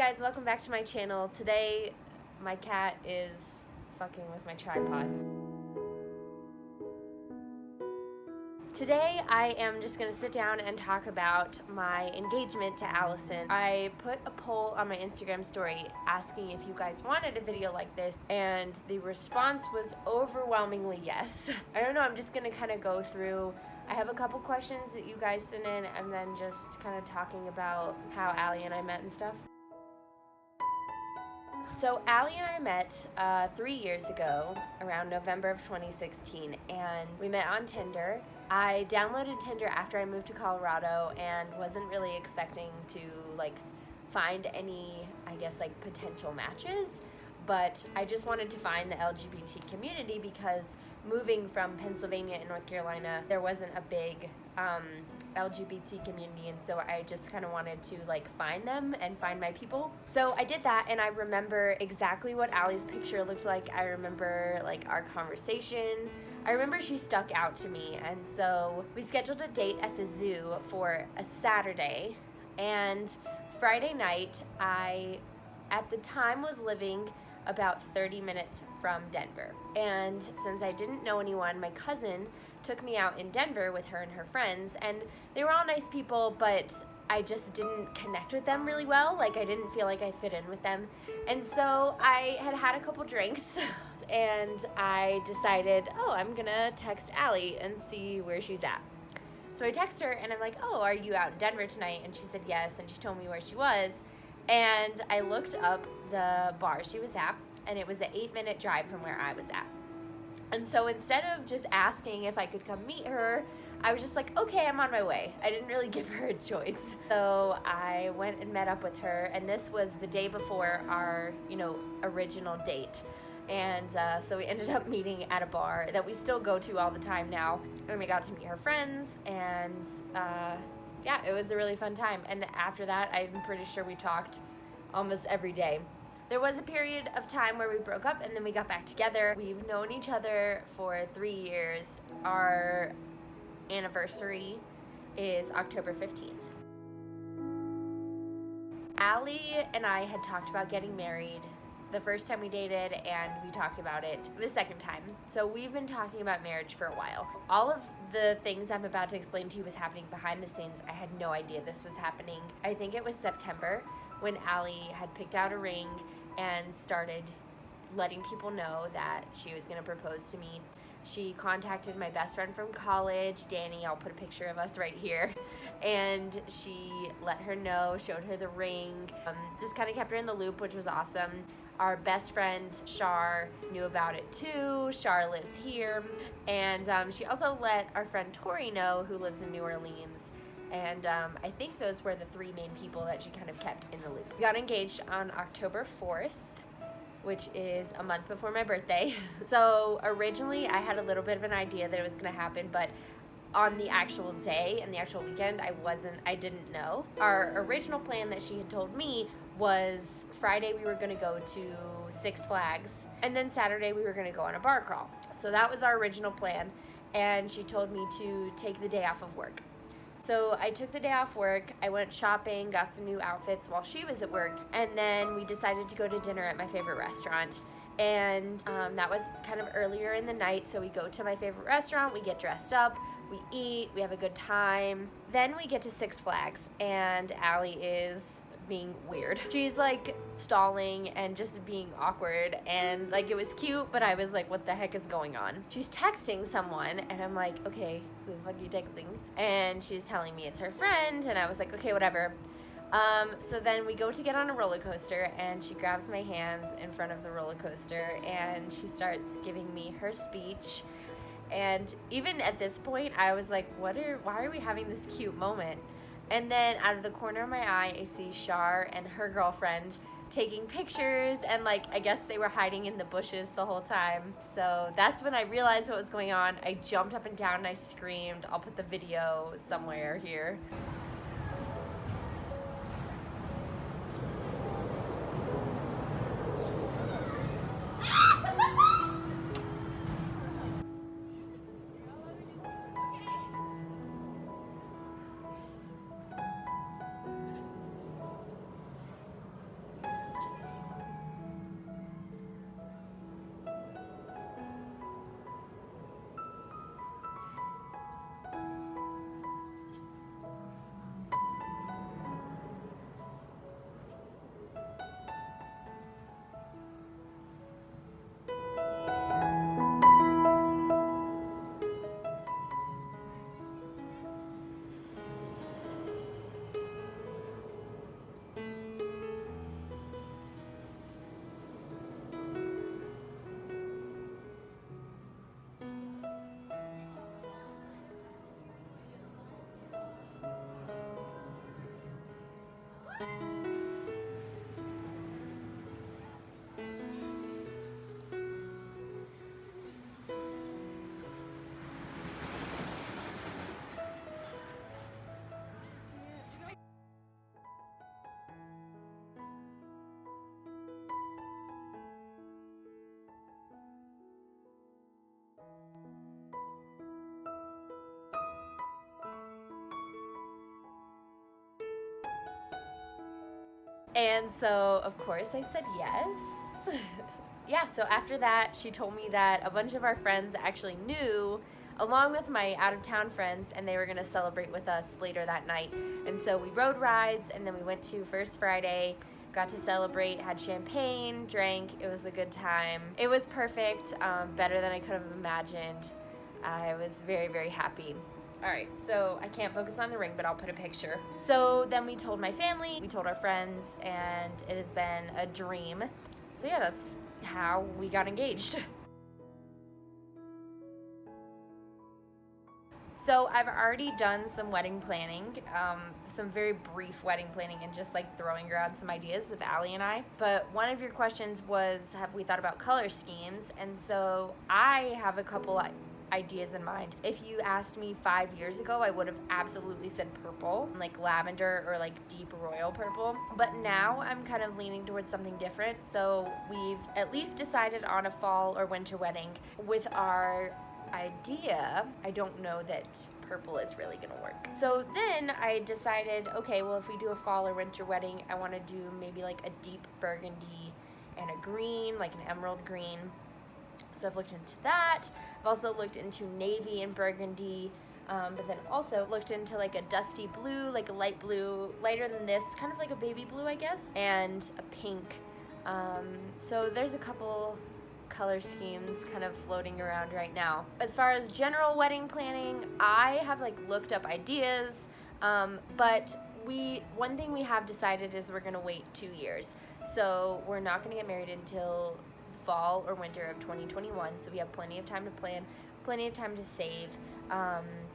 guys, welcome back to my channel. Today, my cat is fucking with my tripod. Today, I am just gonna sit down and talk about my engagement to Allison. I put a poll on my Instagram story asking if you guys wanted a video like this, and the response was overwhelmingly yes. I don't know, I'm just gonna kind of go through. I have a couple questions that you guys sent in, and then just kind of talking about how Allie and I met and stuff. So Allie and I met 3 years ago, around November of 2016, and we met on Tinder. I downloaded Tinder after I moved to Colorado and wasn't really expecting to find any, potential matches, but I just wanted to find the LGBT community because moving from Pennsylvania and North Carolina, there wasn't a big LGBT community, and so I just kind of wanted to find them and find my people. So I did that, and I remember exactly what Allie's picture looked like. I remember our conversation. I remember she stuck out to me, and so we scheduled a date at the zoo for a Saturday, and Friday night I at the time was living about 30 minutes from Denver. And since I didn't know anyone, my cousin took me out in Denver with her and her friends, and they were all nice people, but I just didn't connect with them really well. I didn't feel like I fit in with them. And so I had a couple drinks and I decided, I'm gonna text Allie and see where she's at. So I text her and I'm like, are you out in Denver tonight? And she said yes, and she told me where she was. And I looked up the bar she was at, and it was an 8-minute drive from where I was at. And so instead of just asking if I could come meet her, I was just like, okay, I'm on my way. I didn't really give her a choice. So I went and met up with her, and this was the day before our, original date. And so we ended up meeting at a bar that we still go to all the time now. And we got to meet her friends, and yeah, it was a really fun time. And after that, I'm pretty sure we talked almost every day. There was a period of time where we broke up and then we got back together. We've known each other for 3 years. Our anniversary is October 15th. Allie and I had talked about getting married the first time we dated, and we talked about it the second time. So we've been talking about marriage for a while. All of the things I'm about to explain to you was happening behind the scenes. I had no idea this was happening. I think it was September when Allie had picked out a ring and started letting people know that she was gonna propose to me. She contacted my best friend from college, Danny. I'll put a picture of us right here. And she let her know, showed her the ring, just kind of kept her in the loop, which was awesome. Our best friend, Shar, knew about it too. Shar lives here. And she also let our friend Tori know, who lives in New Orleans. And I think those were the 3 main people that she kind of kept in the loop. We got engaged on October 4th, which is a month before my birthday. So originally I had a little bit of an idea that it was gonna happen, but on the actual day and the actual weekend, I didn't know. Our original plan that she had told me was Friday we were gonna go to Six Flags, and then Saturday we were gonna go on a bar crawl. So that was our original plan, and she told me to take the day off of work. So I took the day off work, I went shopping, got some new outfits while she was at work, and then we decided to go to dinner at my favorite restaurant. And that was kind of earlier in the night, so we go to my favorite restaurant, we get dressed up, we eat, we have a good time. Then we get to Six Flags, and Allie is being weird. She's stalling and just being awkward, and it was cute, but I was like, what the heck is going on? She's texting someone, and I'm like, okay, who the fuck are you texting? And she's telling me it's her friend, and I was like, okay, whatever. So then we go to get on a roller coaster, and she grabs my hands in front of the roller coaster, and she starts giving me her speech. And even at this point, I was like, why are we having this cute moment? And then out of the corner of my eye, I see Shar and her girlfriend taking pictures, and I guess they were hiding in the bushes the whole time. So that's when I realized what was going on. I jumped up and down and I screamed. I'll put the video somewhere here. And so, of course, I said yes. Yeah, so after that, she told me that a bunch of our friends actually knew, along with my out-of-town friends, and they were going to celebrate with us later that night. And so we rode rides, and then we went to First Friday, got to celebrate, had champagne, drank. It was a good time. It was perfect, better than I could have imagined. I was very, very happy. All right, so I can't focus on the ring, but I'll put a picture. So then we told my family, we told our friends, and it has been a dream. So yeah, that's how we got engaged. So I've already done some wedding planning, some very brief wedding planning, and just like throwing around some ideas with Allie and I. But one of your questions was, have we thought about color schemes? And so I have a couple ideas in mind. If you asked me 5 years ago, I would have absolutely said purple, like lavender or like deep royal purple. But now I'm kind of leaning towards something different. So we've at least decided on a fall or winter wedding. With our idea, I don't know that purple is really gonna work. So then I decided, okay, well, if we do a fall or winter wedding, I want to do maybe like a deep burgundy and a green, like an emerald green. So I've looked into that. I've also looked into navy and burgundy, but then also looked into like a dusty blue, like a light blue, lighter than this, kind of like a baby blue, I guess, and a pink. So there's a couple color schemes kind of floating around right now. As far as general wedding planning, I have like looked up ideas, but one thing we have decided is we're gonna wait 2 years. So we're not gonna get married until fall or winter of 2021, so we have plenty of time to plan, plenty of time to save.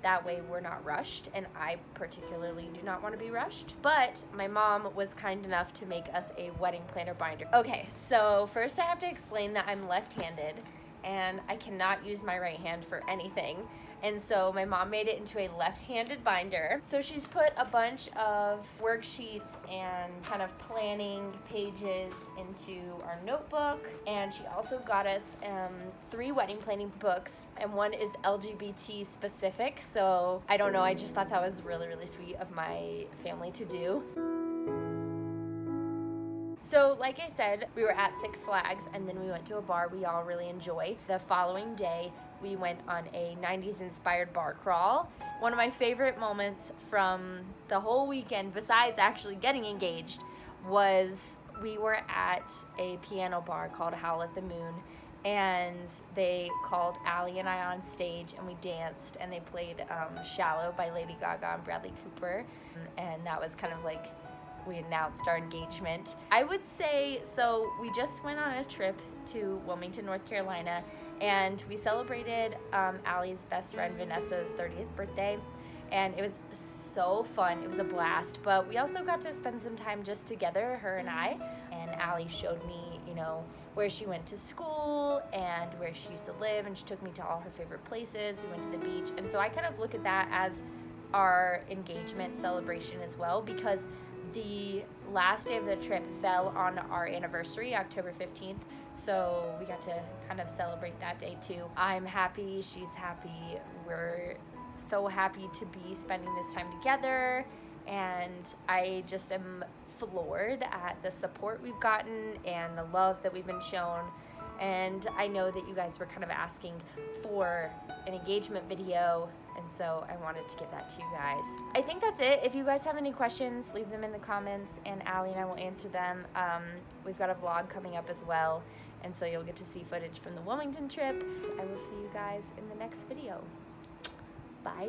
That way we're not rushed, and I particularly do not want to be rushed. But my mom was kind enough to make us a wedding planner binder. Okay, so first I have to explain that I'm left-handed and I cannot use my right hand for anything. And so my mom made it into a left-handed binder. So she's put a bunch of worksheets and kind of planning pages into our notebook. And she also got us 3 wedding planning books, and one is LGBT specific. So I don't know, I just thought that was really, really sweet of my family to do. So like I said, we were at Six Flags, and then we went to a bar we all really enjoy. The following day, we went on a 90s inspired bar crawl. One of my favorite moments from the whole weekend, besides actually getting engaged, was we were at a piano bar called Howl at the Moon, and they called Allie and I on stage, and we danced, and they played Shallow by Lady Gaga and Bradley Cooper, and that was kind of like, we announced our engagement. I would say, so we just went on a trip to Wilmington, North Carolina, and we celebrated Allie's best friend Vanessa's 30th birthday, and it was so fun. It was a blast, but we also got to spend some time just together, her and I, and Allie showed me, you know, where she went to school and where she used to live, and she took me to all her favorite places. We went to the beach, and so I kind of look at that as our engagement celebration as well, because the last day of the trip fell on our anniversary, October 15th, so we got to kind of celebrate that day too. I'm happy, she's happy, we're so happy to be spending this time together, and I just am floored at the support we've gotten and the love that we've been shown. And I know that you guys were kind of asking for an engagement video, and so I wanted to give that to you guys. I think that's it. If you guys have any questions, leave them in the comments, and Allie and I will answer them. We've got a vlog coming up as well, and so you'll get to see footage from the Wilmington trip. I will see you guys in the next video. Bye.